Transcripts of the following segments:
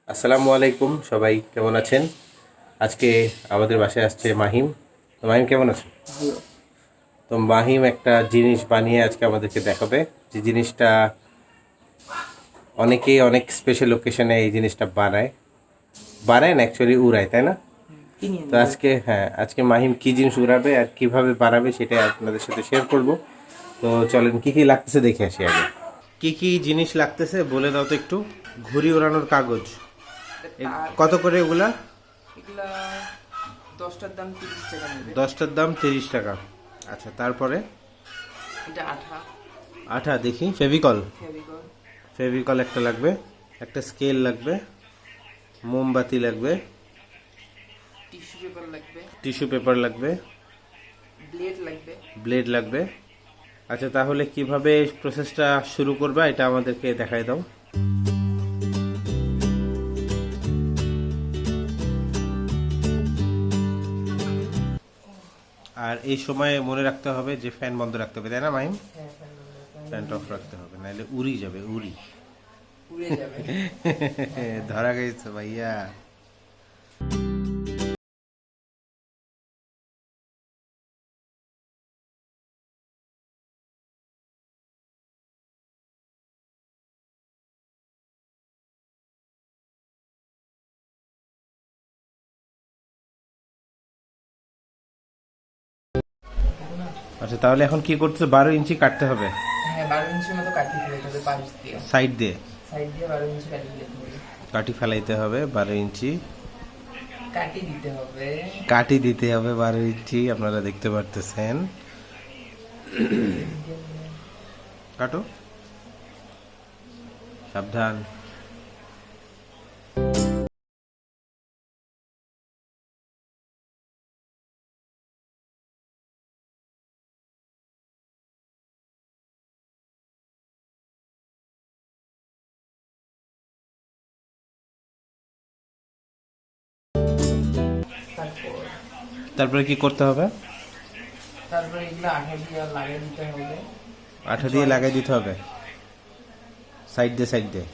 আসসালামু আলাইকুম, সবাই কেমন আছেন? আজকে আমাদের বাসায় আসছে মাহিম। তো মাহিম কেমন আছেন? তো মাহিম একটা জিনিস বানিয়ে আজকে আমাদেরকে দেখাবে, যে জিনিসটা অনেকেই অনেক স্পেশাল লোকেশনে এই জিনিসটা বানায় না, অ্যাকচুয়ালি উড়ায়, তাই না? তো আজকে মাহিম কি জিনিস উড়াবে আর কিভাবে বানাবে সেটা আপনাদের সাথে শেয়ার করব। তো চলেন, কি কি লাগতেছে দেখে আসি আগে। কি কি জিনিস লাগতেছে বলে দাও তো একটু। ঘুড়ি ওড়ানোর কাগজ, কত করে এগুলা? এগুলা 10টার দাম 30 টাকা নেবে। 10টার দাম 30 টাকা। আচ্ছা, তারপরে এটা আঠা, আঠা দেখি, ফেভিকল, ফেভিকল, ফেভিকল একটা লাগবে, একটা স্কেল লাগবে, মোমবাতি লাগবে, টিস্যু পেপার লাগবে, টিস্যু পেপার লাগবে, ব্লেড লাগবে। ব্লেড লাগবে। আচ্ছা, তাহলে কিভাবে প্রসেসটা শুরু করবা এটা আমাদেরকে দেখাই দাও। আর এই সময় মনে রাখতে হবে যে ফ্যান বন্ধ রাখতে হবে, তাই না মাহিম? হ্যাঁ, ফ্যানটা অফ রাখতে হবে, নাহলে উড়ি যাবে, উড়ি। পুড়ে যাবে। ধরা গেছে ভাইয়া। আচ্ছা, তাহলে এখন কি করতে হবে? 12 ইঞ্চি কাটতে হবে হ্যাঁ, 12 ইঞ্চির মতো কাটি ফেলতে হবে পাশ দিয়ে। সাইড দিয়ে। সাইড দিয়ে 12 ইঞ্চি কাটি ফেলতে হবে। কাটি ফেলাইতে হবে 12 ইঞ্চি। কাটি দিতে হবে। কাটি দিতে হবে 12 ইঞ্চি, আপনারা দেখতে পারতেছেন। কাটো, সাবধান। তারপর তারপরে কি করতে হবে? তারপরে এগুলো আঠা দিয়ে লাগিয়ে দিতে হবে। আঠা দিয়ে লাগাই দিতে হবে সাইড দিয়ে, সাইড দিয়ে।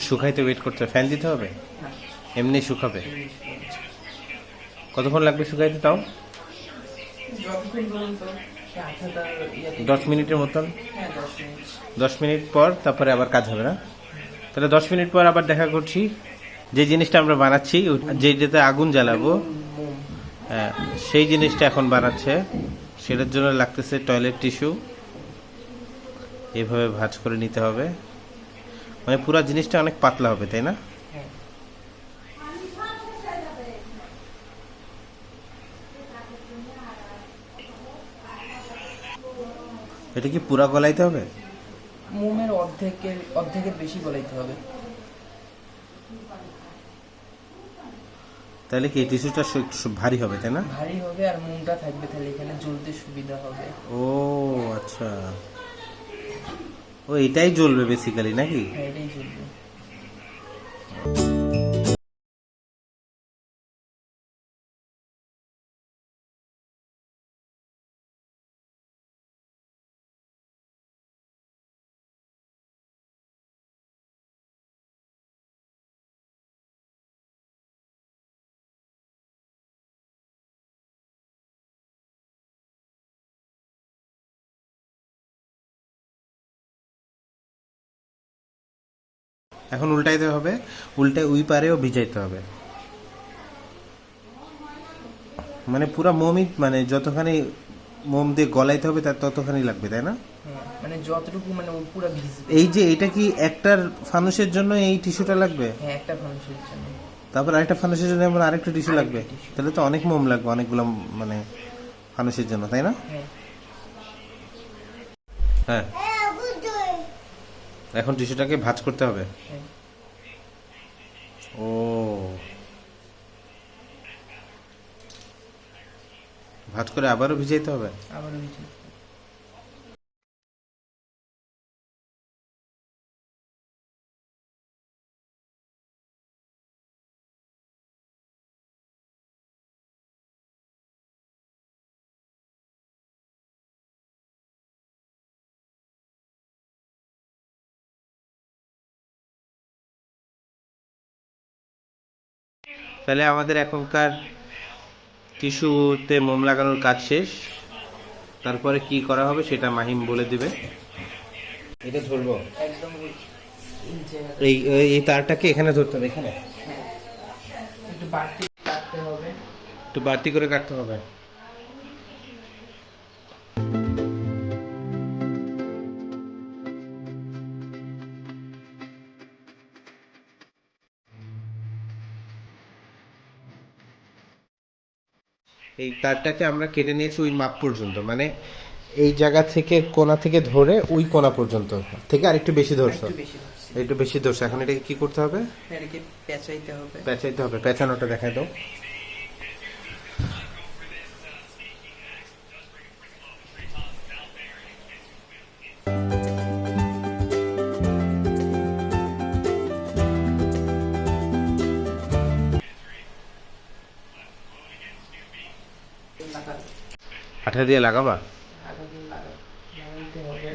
শুকাইতে ওয়েট করতে হবে, ফ্যান দিতে হবে, এমনি শুকাবে? কতক্ষণ লাগবে শুকাইতে তাও? যতক্ষণ পর্যন্ত আঠাটা 10 মিনিটের মতন। হ্যাঁ, 10 মিনিট। 10 মিনিট পর তারপরে আবার কাজ হবে না? তাহলে 10 মিনিট পর আবার দেখা করছি। যে জিনিসটা আমরা বানাচ্ছি, যেটাতে আগুন জ্বালাবো, মোম। হ্যাঁ, সেই জিনিসটা এখন বানাচ্ছে। সেটার জন্য লাগতেছে টয়লেট টিস্যু। এইভাবে ভাঁজ করে নিতে হবে, মানে পুরো জিনিসটা অনেক পাতলা হবে, তাই না? হ্যাঁ, এটা কি পুরা গলাইতে হবে? মোমের অর্ধেকের বেশি গলাইতে হবে। তাহলে কি এই টিস্যুটা ভারী হবে, তাই না? ভারী হবে আর মোমটা থাকবে, তাহলে এখানে জ্বলতে সুবিধা হবে। ও আচ্ছা, ও এটাই জ্বলবে বেসিক্যালি নাকি? হ্যাঁ, এটাই জ্বলবে। এখন উল্টাইতে হবে, উল্টায় ওই পারেও ভিজাইতে হবে, মানে পুরা মোমই, মানে যতখানি মোম দিয়ে গলাইতে হবে তার ততখানি লাগবে, তাই না? হ্যাঁ, মানে যতটুকু মানে ও পুরো ভিজবে। এই যে এটা কি একটার ফানুসের জন্য এই টিস্যুটা লাগবে? হ্যাঁ, একটা মানুষের জন্য। তারপর আরেকটা ফানুসের জন্য এমন আরেকটা টিস্যু আরেকটা লাগবে? tissue। তাহলে তো অনেক মোম লাগবে, অনেকগুলো, মানে ফানুসের জন্য, তাই না? হ্যাঁ, হ্যাঁ, এখন টিস্যুটাকে ভাঁজ করতে হবে। হ্যাঁ। ও, ভাঁজ করে আবারও ভিজাইতে হবে। আবারও ভিজবে। তাহলে আমাদের এখনকার টিস্যুতে মোম লাগানোর কাজ শেষ। তারপরে কি করা হবে সেটা মাহিম বলে দিবে। এটা ধরবো একদম এই জায়গাটা এই এই তারটাকে এখানে ধরতে হবে, এখানে একটু বাড়তি কাটতে হবে। একটু বাড়তি করে কাটতে হবে। এই তারটাকে আমরা কেটে নিয়েছি ওই মাপ পর্যন্ত, মানে এই জায়গা থেকে কোণা থেকে ধরে ওই কোণা পর্যন্ত, থেকে আরেকটু বেশি ধরছো, একটু বেশি ধরছি। একটু বেশি ধরছো। এখন এটাকে কি করতে হবে? এটাকে পেঁচাইতে হবে। পেঁচাইতে হবে। পেঁচানোটা দেখায় দাও। লাগাতে আঠা দিয়ে লাগাবা? লাগাইতে হবে।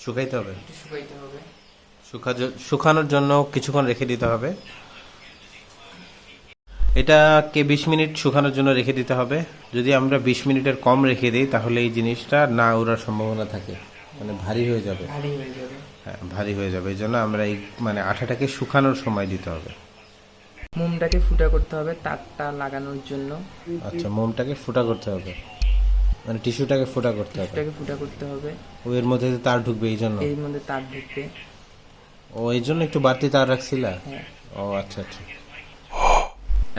শুকাইতে হবে। একটু শুকাইতে হবে। শুকানোর জন্য কিছুক্ষণ রেখে দিতে হবে। এটাকে 20 মিনিট শুকানোর জন্য রেখে দিতে হবে। যদি আমরা 20 মিনিটের কম রেখে দিই তাহলে এই জিনিসটা না উড়ার সম্ভাবনা থাকে, মানে ভারী হয়ে যাবে। ভারী হয়ে যাবে। হ্যাঁ, ভারী হয়ে যাবে। এই জন্য আমরা এই মানে আঠাটাকে শুকানোর সময় দিতে হবে। মোমটাকে ফুটা করতে হবে তারটা লাগানোর জন্য। আচ্ছা, মোমটাকে ফুটা করতে হবে, মানে টিস্যুটাকে ফুটা করতে হবে। এটাকে ফুটা করতে হবে। ও এর মধ্যে তো তার ঢুকবে এই জন্য। এর মধ্যে তার ঢুকবে। ও এই জন্য একটু বাড়তি তার রাখছিলা? হ্যাঁ। ও আচ্ছা আচ্ছা।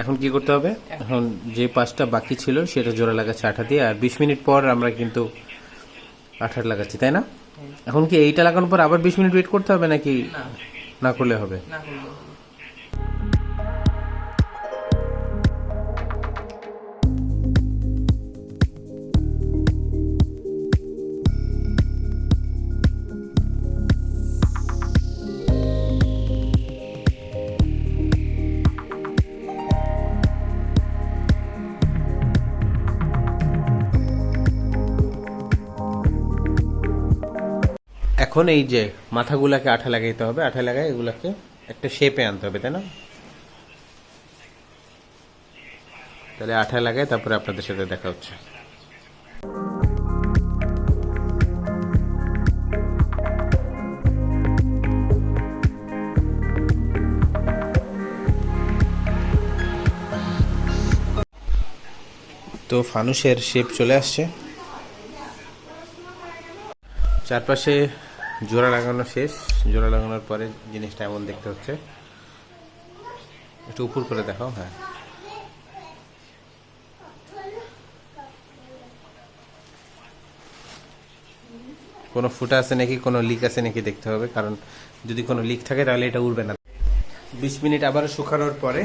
এখন কি করতে হবে? এখন যে পাঁচটা বাকি ছিল সেটা জোড়া লাগাচ্ছে আঠা দিয়ে, আর 20 মিনিট পর আমরা কিন্তু আঠা লাগাচ্ছি, তাই না? এখন কি এইটা লাগানোর পর আবার 20 মিনিট ওয়েট করতে হবে নাকি না, না করলে হবে? না করলে হবে। এখন এই যে মাথাগুলাকে আঠা লাগাইতে হবে, আঠা লাগাই এগুলাকে একটা শেপে আনতে হবে, তাই না? তাহলে আঠা লাগাই তারপরে আপনাদের সাথে দেখা হচ্ছে। তো ফানুসের শেপ চলে আসছে, চারপাশে জোড়া লাগানো শেষ। জোড়া লাগানোর পরে জিনিসটা এমন দেখতে হচ্ছে। একটু উপর করে দেখাও। হ্যাঁ, কোনো ফুটা আছে নাকি, কোনো লিক আছে নাকি দেখতে হবে, কারণ যদি কোনো লিক থাকে তাহলে এটা উড়বে না। 20 মিনিট আবার শুকানোর পরে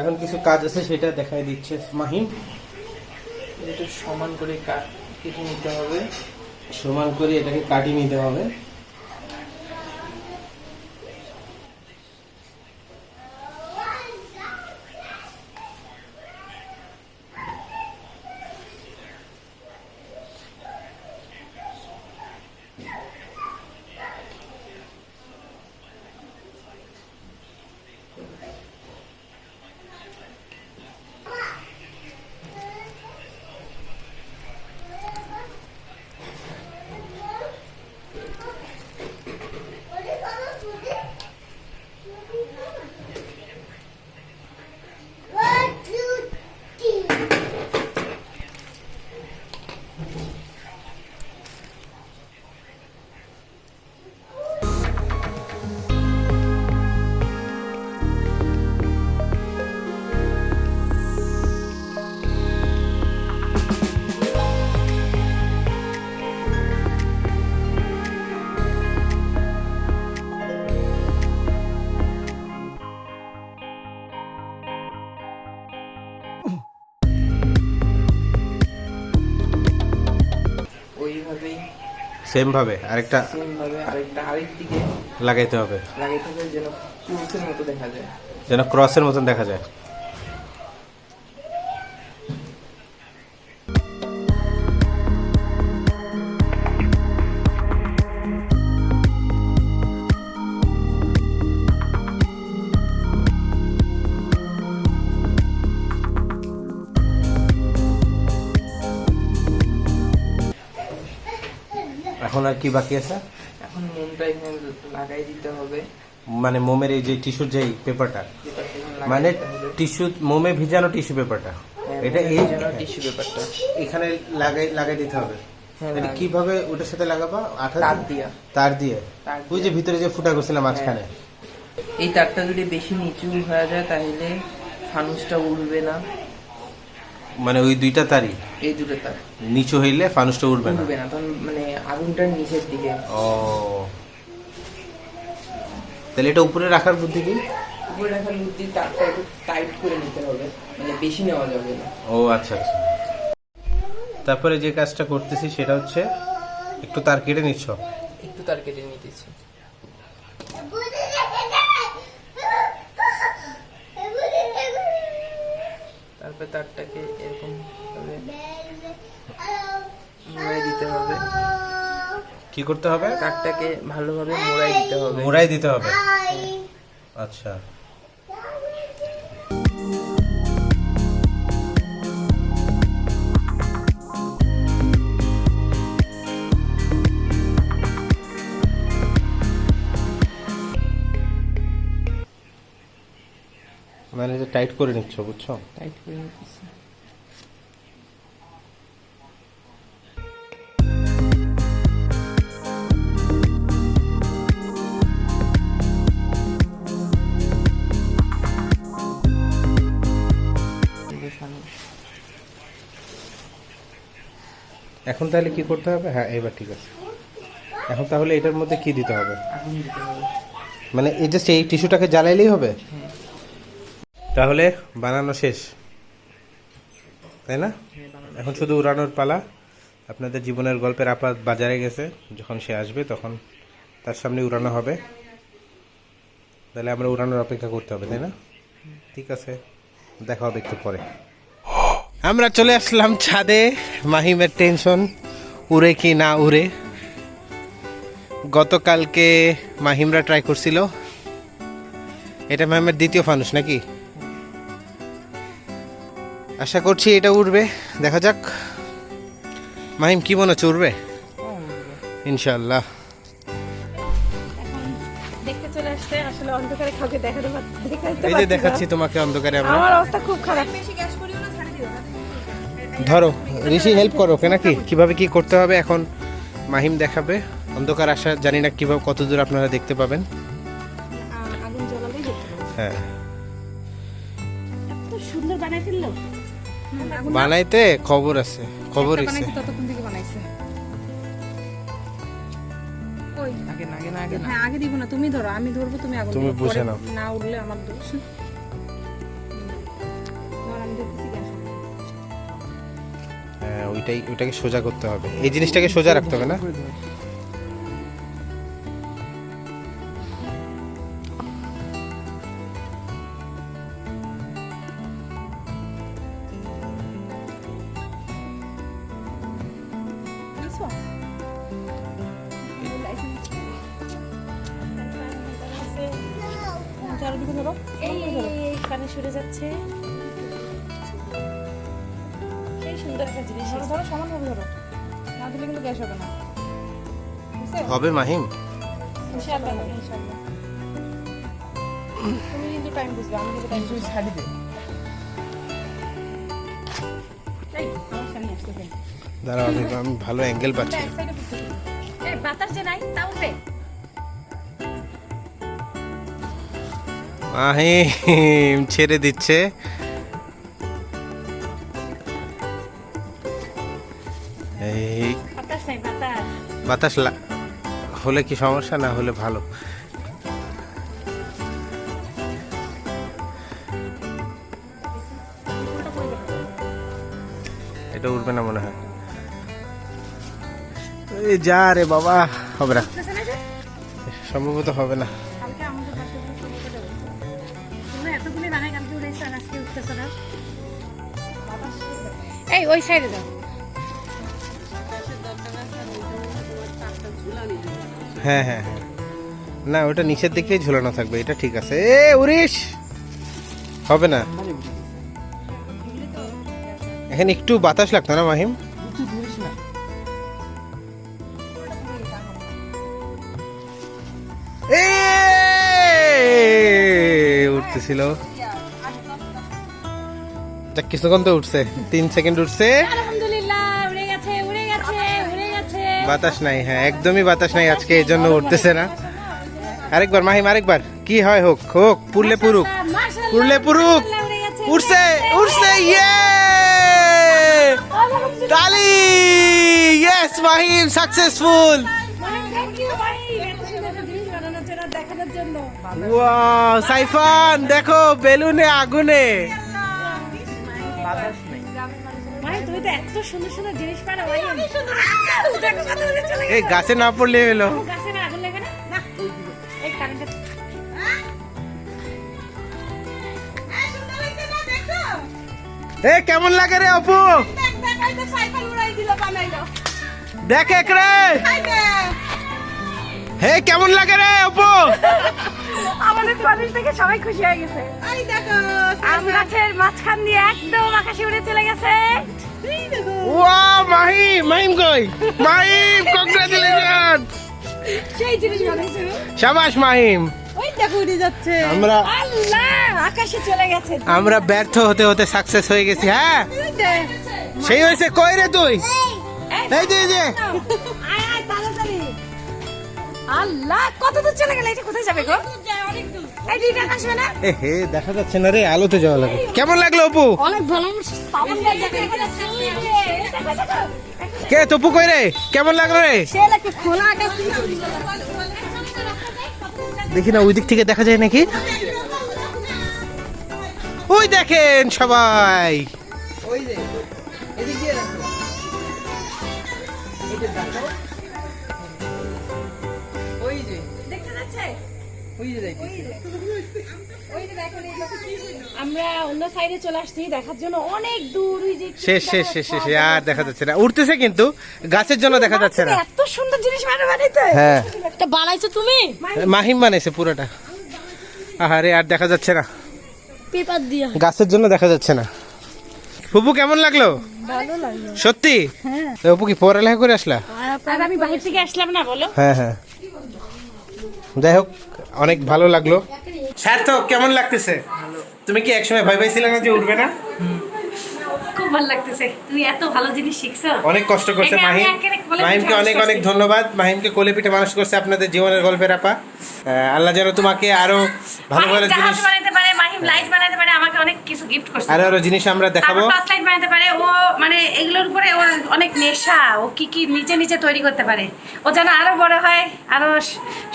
এখন কিছু কাজ আছে সেটা দেখাই দিচ্ছে মাহিম। একটু সমান করে কেটে নিতে হবে। সমান করে এটাকে কাটিয়ে নিতে হবে। সেম ভাবে আরেকটা সেম ভাবে আরেক দিকে লাগাইতে হবে, লাগাইতে হবে যেন ক্রসের মতো দেখা যায়। যেন ক্রসের মতন দেখা যায়। এখন আর কি বাকি আছে? এখন মোমটা এখানে লাগাই দিতে হবে। মানে মোমের এই যে টিস্যুর যে পেপারটা, যেটা এখানে লাগাই মানে দিতে হবে। টিস্যু, মোমে ভিজানো টিস্যু পেপারটা, হ্যাঁ, এটা মোমে এই যেন টিস্যু পেপারটা এখানে লাগাই দিতে হবে। হ্যাঁ, এটা লাগাই। কিভাবে ওটার সাথে লাগাবা? আঠা তার দিয়ে? দিয়া। তার দিয়ে। তার ওই যে দিয়া। ভিতরে যে ফুটা করছিলাম মাঝখানে। এই তারটা যদি বেশি নিচু হয়ে যায় তাহলে ফানুসটা উড়বে না। মানে ওই দুইটা তারই এই দুটো তার নিচু হইলে ফানুসটা উঠবে না। উড়বে না, তখন মানে আগুনটার নিচের দিকে। ও, তাহলে এটা উপরে রাখার বুদ্ধি কি? উপরে রাখার বুদ্ধি তারটা একটু টাইট করে নিতে হবে, মানে বেশি নেওয়া যাবে না। ও আচ্ছা আচ্ছা। তারপরে যে কাজটা করতেছি সেটা হচ্ছে একটু তার কেটে নিচ্ছ। একটু তার কেটে নিতেছি। তারপর তারটাকে এরকম ভাবে মোড়াই দিতে হবে। কি করতে হবে? তারটাকে ভালোভাবে মোড়াই দিতে হবে। মোড়াই দিতে হবে। আচ্ছা, মানে যে টাইট করে নিচ্ছ, বুঝছো? টাইট করে নিতেছি। এখন তাহলে কি করতে হবে? হ্যাঁ, এবার ঠিক আছে। এখন তাহলে এটার মধ্যে কি দিতে হবে? আগুন দিতে হবে। মানে এই জাস্ট এই টিস্যুটাকে জ্বালাইলেই হবে? তাহলে বানানো শেষ, তাই না? এখন শুধু উড়ানোর পালা। আপনাদের জীবনের গল্পের আপা বাজারে গেছে, যখন সে আসবে তখন তার সামনে উড়ানো হবে। তাহলে আমরা উড়ানোর অপেক্ষা করতে হবে, তাই না? ঠিক আছে, দেখা হবে একটু পরে। আমরা চলে আসলাম ছাদে। মাহিমের টেনশন, উড়ে কি না উড়ে। গতকালকে মাহিমরা ট্রাই করছিল। এটা মাহিমের দ্বিতীয় ফানুস নাকি? আশা করছি এটা উড়বে, দেখা যাক। মাহিম কি মনে হচ্ছে, উড়বে? ইনশাআল্লাহ। দেখতে চলে আসছে, আসলে অন্ধকারে কাউকে দেখাতে এই যে দেখাচ্ছি তোমাকে অন্ধকারে আমরা। আমার অবস্থা খুব খারাপ। ধরো ঋষি, হেল্প করো ওকে নাকি, কিভাবে কি করতে হবে এখন মাহিম দেখাবে। অন্ধকার আসা জানি না কিভাবে, কত দূর আপনারা দেখতে পাবেন। আগুন জ্বালালেই দেখতে পাবো। হ্যাঁ, এত সুন্দর বানাই ফেললো। বানাইতে খবর আছে, খবর আছে। ততক্ষণ থেকে বানাইছে। ওই আগে না, আগে না, আগে না। হ্যাঁ, আগে দিব না, তুমি ধরো, আমি ধরবো, তুমি আগুন তুমি দিও। বুঝে পরে নাও। না উঠলে আমার দোষ। ধর, আমি দেখতেছি গ্যাস হবে। হ্যাঁ, ওইটাকে সোজা করতে হবে, এই জিনিসটাকে সোজা রাখতে হবে না? বুঝছো? চারদিকে ধরো, এই কানে সরে যাচ্ছে। সেই সুন্দর একটা জিনিস ধরো ধরো, সমানভাবে ধরো, না দিলে কিন্তু গ্যাস হবে না। বুঝছো? হবে মাহিম? ইনশাআল্লাহ হবে, ইনশাআল্লাহ। তুমি কিন্তু টাইম বুঝবে, আমি কিন্তু টাইম বুঝবো। ছাড়ি দে। এই, আমার সামনে আসতে দেন। দাঁড়াও, আমি ভালো অ্যাঙ্গেল পাচ্ছি। এক সাইডে করতে হবে। এই বাতাস যে নাই তা উঠবে। মাহিম ছেড়ে দিচ্ছে। এই বাতাস নাই, বাতাস। বাতাস হলে কি সমস্যা, না হলে ভালো। এটা উঠবে না মনে হয়। এই যা রে বাবা, হবে না, সম্ভবত হবে না। কালকে আমাদের বাসায় উঠতে যাবো। তোমরা এতগুলি বানায় কালকে উড়াইছো আর আজকে উঠতেছো না। এই ওই সাইডে যাও। হ্যাঁ হ্যাঁ হ্যাঁ, না ওটা নিচের দিকেই ঝুলানো থাকবে, এটা ঠিক আছে। এ উড়িস, হবে না। এখানে একটু বাতাস লাগতো না মাহিম? এ উঠতেছিল, যাক কিছুক্ষণ তো উঠছে, 3 সেকেন্ড উঠছে। আলহামদুলিল্লাহ উড়ে গেছে উড়ে গেছে উড়ে গেছে। বাতাস নাই, হ্যাঁ একদমই বাতাস নাই আজকে, এই জন্য উঠতেছে না। আরেকবার মাহিম, আরেকবার, কি হয় হোক হোক, পুরলে পুরুক, মাশাআল্লাহ, পুরলে পুরুক। মাশাআল্লাহ, উড়ে গেছে, উঠছে উঠছে, ইয়ে তালি, yes Mahim successful. Thank you ভাই, এত সুন্দর একটা জিনিস বানানোর জন্য, দেখানোর জন্য। ওয়াও সাইফান, দেখো বেলুনে আগুনে। বাতাস নেই। ভাই তুমি তো এত সুন্দর সুন্দর জিনিস পারো ভাই। দেখো কত দূরে চলে এই গেছে। গাছে না পড়লে এলো। গাছে না আগুন লাগে না? না, এই কারেন্টে এ কেমন লাগে রে অপু? দেখ এক রে, হে কেমন লাগে রে অপু? আমাদের প্রদেশ থেকে সবাই খুশি হয়ে গেছে। আম গাছের মাঝখান দিয়ে একদম আকাশে উড়ে চলে গেছে। ওয়াও মাহিম, মাহিম কই? মাহিম কংগ্রাচুলেশন, সেই জিনিস বানাইছে। শাবাশ মাহিম। ওই দেখো উড়ে যাচ্ছে। আমরা আল্লাহ, আকাশে চলে গেছে। আমরা ব্যর্থ হতে হতে সাকসেস হয়ে গেছি। হ্যাঁ এই যে, সেই হয়েছে, কই রে তুই? এই যে এই যে, আয় আয় তাড়াতাড়ি। আল্লাহ, কত দূর চলে গেল? এটা কোথায় যাবে গো? এই দুইটা আসবে না? এ হে দেখা যাচ্ছে না রে, আলোতে যাওয়া লাগে। কেমন লাগলো অপু? অনেক ভালো। পাবন গাছ দেখা যাচ্ছে। কে তপু কই রে? কেমন লাগলো রে? সে লাগে খোলা আকাশ। দেখি না ওই দিক থেকে দেখা যায় নাকি? ওই দেখেন সবাই, ওই যে এদিক দিয়ে রাখো, এই যে দেখো, ওই যে দেখতে যাচ্ছে? ওই যে দেখো। ওই যে দেখো, আমরা অন্য সাইডে চলে আসছি দেখার জন্য, অনেক দূর। ওই যে শেষ শেষ শেষ শেষ, আর দেখা যাচ্ছে না, উঠতেছে কিন্তু গাছের জন্য দেখা যাচ্ছে না। এত সুন্দর জিনিস বানাইতে। হ্যাঁ এটা বানাইছো তুমি? মাহিম বানাইছে পুরোটা। আহারে আর দেখা যাচ্ছে না, পেপার দিয়া। গাছের জন্য দেখা যাচ্ছে না। ফুপু কেমন লাগলো? ভালো লাগলো। সত্যি? এ, অপু কি পড়ালেখা করে আসলা? আর আমি বাহির থেকে আসলাম না, বলো। হ্যাঁ হ্যাঁ, যাই হোক অনেক ভালো লাগলো। সার্থক কেমন লাগতেছে? তুমি কি একসময় ভয় পাইছিলে না যে উঠবে না? খুব ভালো লাগতেছে, তুমি এত ভালো জিনিস শিখছো। অনেক কষ্ট করছে এটা আমি মাহিম, একেবারে কোলে মাহিমকে পিঠে অনেক মানুষ অনেক করছি। ধন্যবাদ। মাহিমকে কোলে পিঠে মানুষ করছে আপনাদের জীবনের গল্পের আপা। আল্লাহ যেন তোমাকে আরো ভালো ভালো মাহিম জিনিস, জাহাজ বানাইতে পারে, মাহিম লাইট বানাইতে পারে, আমাকে অনেক কিছু গিফট করছে। আরো আরো জিনিস আমরা দেখাবো। তারপর টর্চ লাইট বানাতে পারে ও, মানে এগুলোর উপরে ওর অনেক নেশা। ও কি কি নিচে নিচে তৈরি করতে পারে। ও যেন আরো বড় হয়, আরো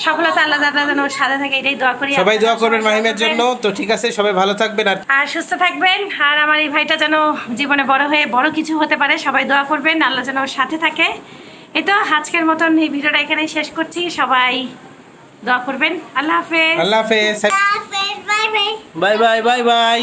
সফলতা আল্লাহ তাআলা যেন ওর সাথে থাকে, এটাই দোয়া করি। সবাই দোয়া করবেন মাহিমের জন্য। তো ঠিক আছে, সবাই ভালো থাকবেন আর আর সুস্থ থাকবেন। আর আমার এই ভাইটা যেন জীবনে বড় হয়ে বড় কিছু হতে পারে, সবাই দোয়া করবেন, আল্লাহ যেন ওর সাথে থাকে। এই তো আজকের মতন এই ভিডিওটা এখানেই শেষ করছি। সবাই দোয়া করবেন। আল্লাহ হাফেজ। আল্লাহ হাফেজ, বাই বাই বাই বাই।